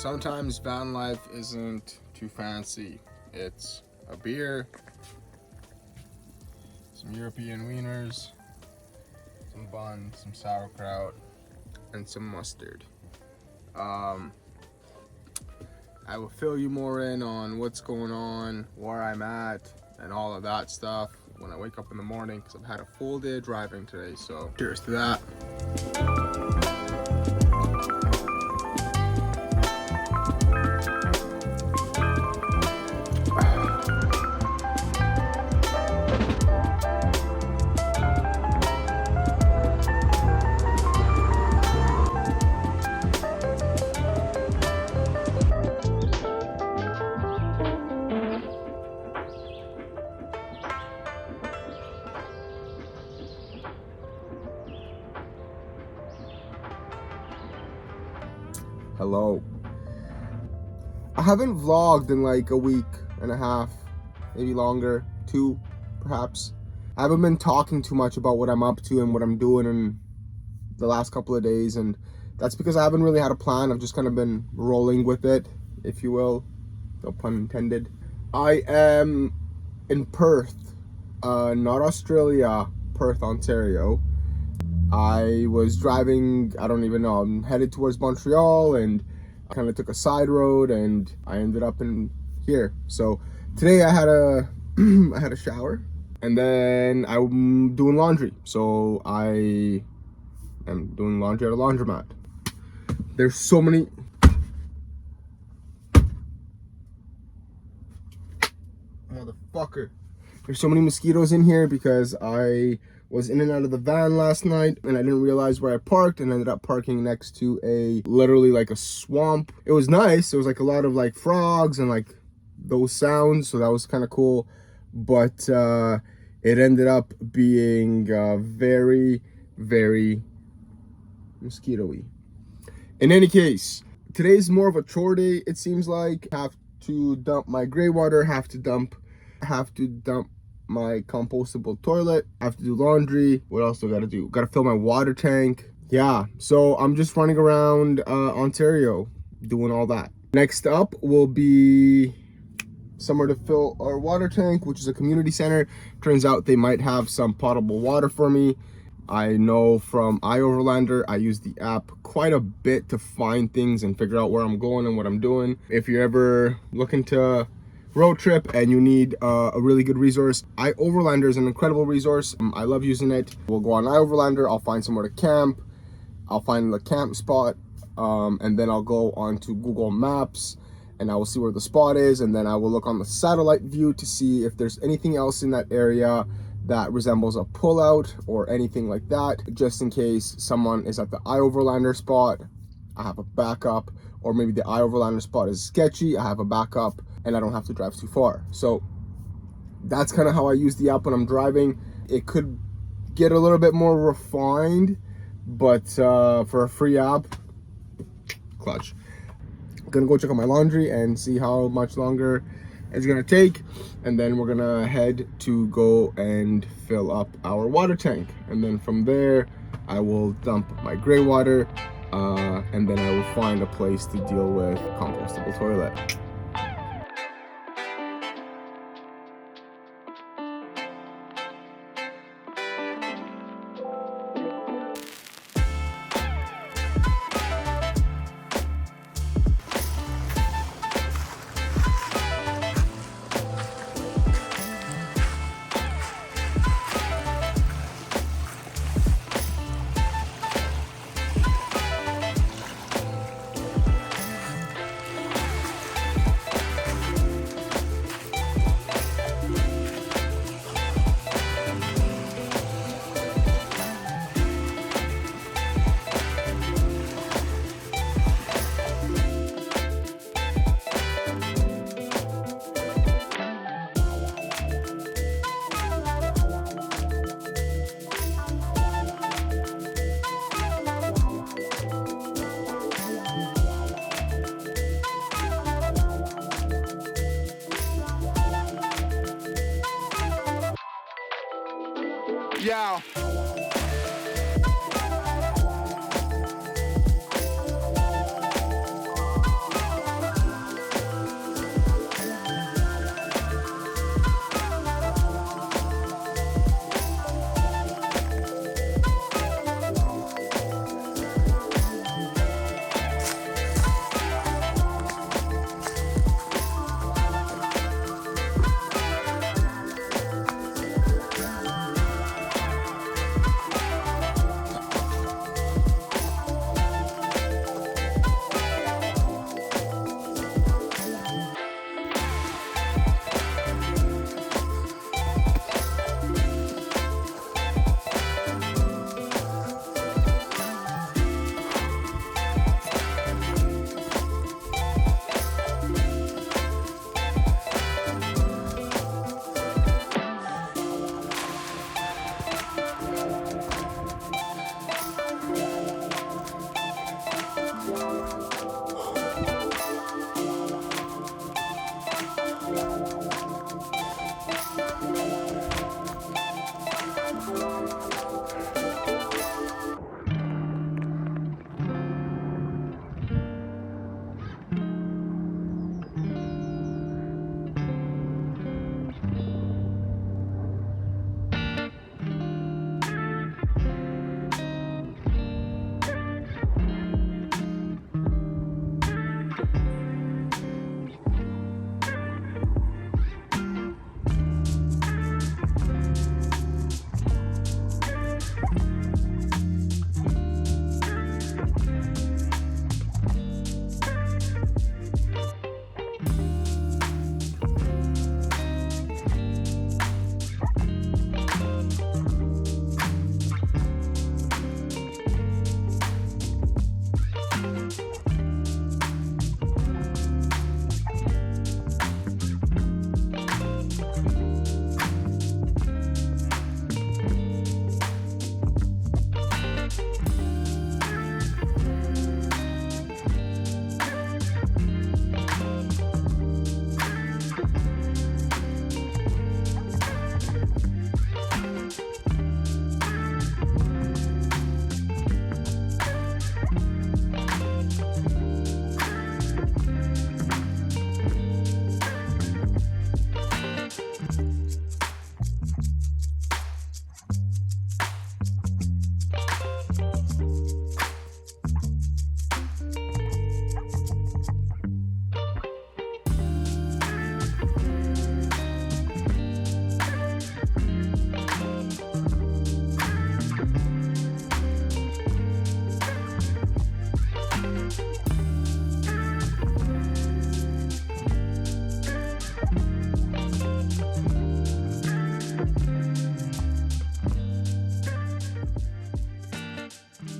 Sometimes van life isn't too fancy. It's a beer, some European wieners, some bun, some sauerkraut, and some mustard. I will fill you more in on what's going on, where I'm at, and all of that stuff when I wake up in the morning, because I've had a full day driving today. So cheers to that. Hello. I haven't vlogged in like a week and a half, maybe longer, 2 perhaps. I haven't been talking too much about what I'm up to and what I'm doing in the last couple of days, and that's because I haven't really had a plan. I've just kind of been rolling with it, if you will, no pun intended. I am in Perth, not Australia, Perth, Ontario. I was driving, I don't even know, I'm headed towards Montreal, and I kind of took a side road and I ended up in here. So today I had a I had a shower, and then I'm doing laundry. So I am doing laundry at a laundromat. There's so many motherfucker. There's so many mosquitoes in here because I was in and out of the van last night and I didn't realize where I parked, and ended up parking next to literally like a swamp. It was nice. It was like a lot of like frogs and like those sounds, so that was kind of cool. But it ended up being very, very mosquito-y. In any case, today's more of a chore day, it seems like. Have to dump my gray water, have to dump my compostable toilet, have to do laundry. What else do I gotta do? Gotta fill my water tank. Yeah, so I'm just running around Ontario doing all that. Next up will be somewhere to fill our water tank, which is a community center. Turns out they might have some potable water for me. I know from iOverlander, I use the app quite a bit to find things and figure out where I'm going and what I'm doing. If you're ever looking to road trip and you need a really good resource, iOverlander is an incredible resource. I love using it. We'll go on iOverlander, I'll find somewhere to camp, I'll find the camp spot, and then I'll go onto Google Maps and I will see where the spot is, and then I will look on the satellite view to see if there's anything else in that area that resembles a pullout or anything like that, just in case someone is at the iOverlander spot. I have a backup, or maybe the iOverlander spot is sketchy, I have a backup and I don't have to drive too far. So that's kind of how I use the app when I'm driving. It could get a little bit more refined, but for a free app, clutch. I'm gonna go check out my laundry and see how much longer it's gonna take, and then we're gonna head to go and fill up our water tank, and then from there I will dump my gray water, and then I will find a place to deal with compostable toilet. Yo.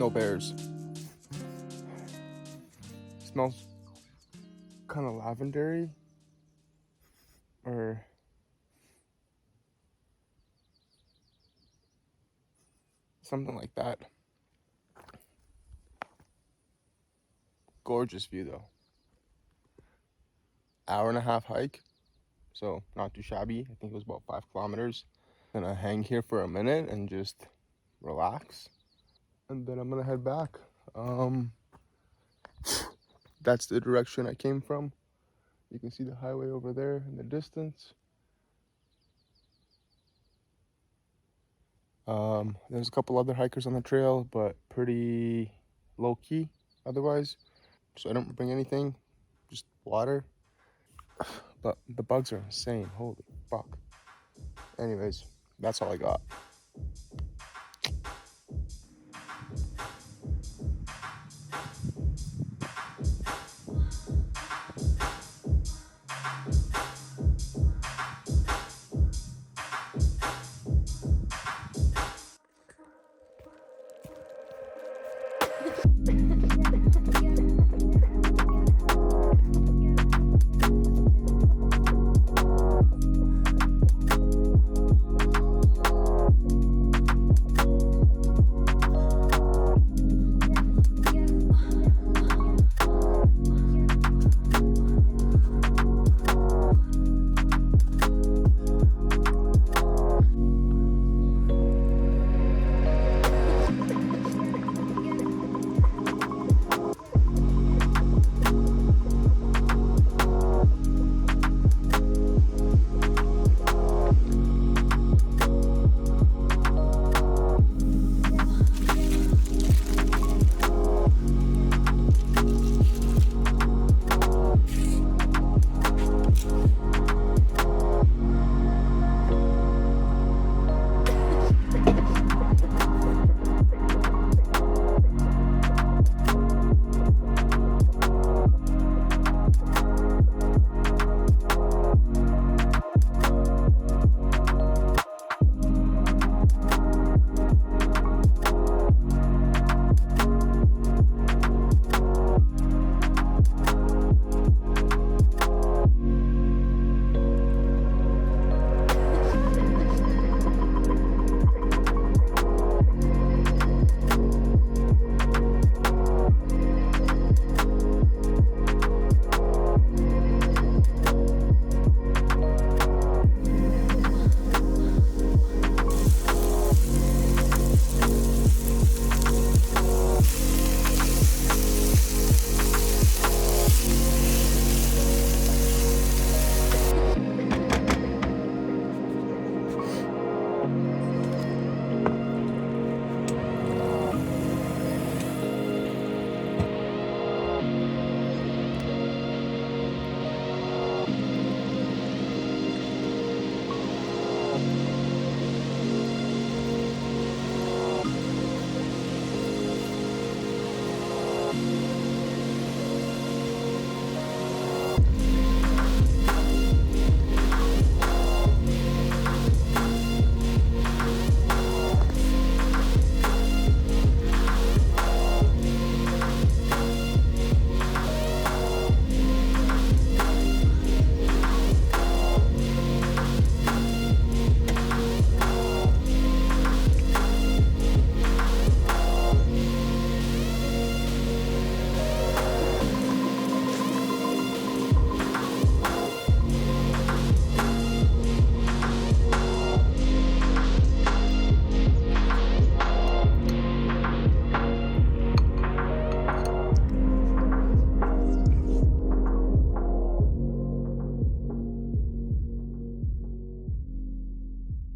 No bears. Smells kind of lavendery or something like that. Gorgeous view though. Hour and a half hike, so not too shabby. I think it was about 5 kilometers. Gonna hang here for a minute and just relax, and then I'm gonna head back. That's the direction I came from. You can see the highway over there in the distance. There's a couple other hikers on the trail, but pretty low key otherwise. So I don't bring anything, just water. But the bugs are insane. Holy fuck. Anyways, that's all I got.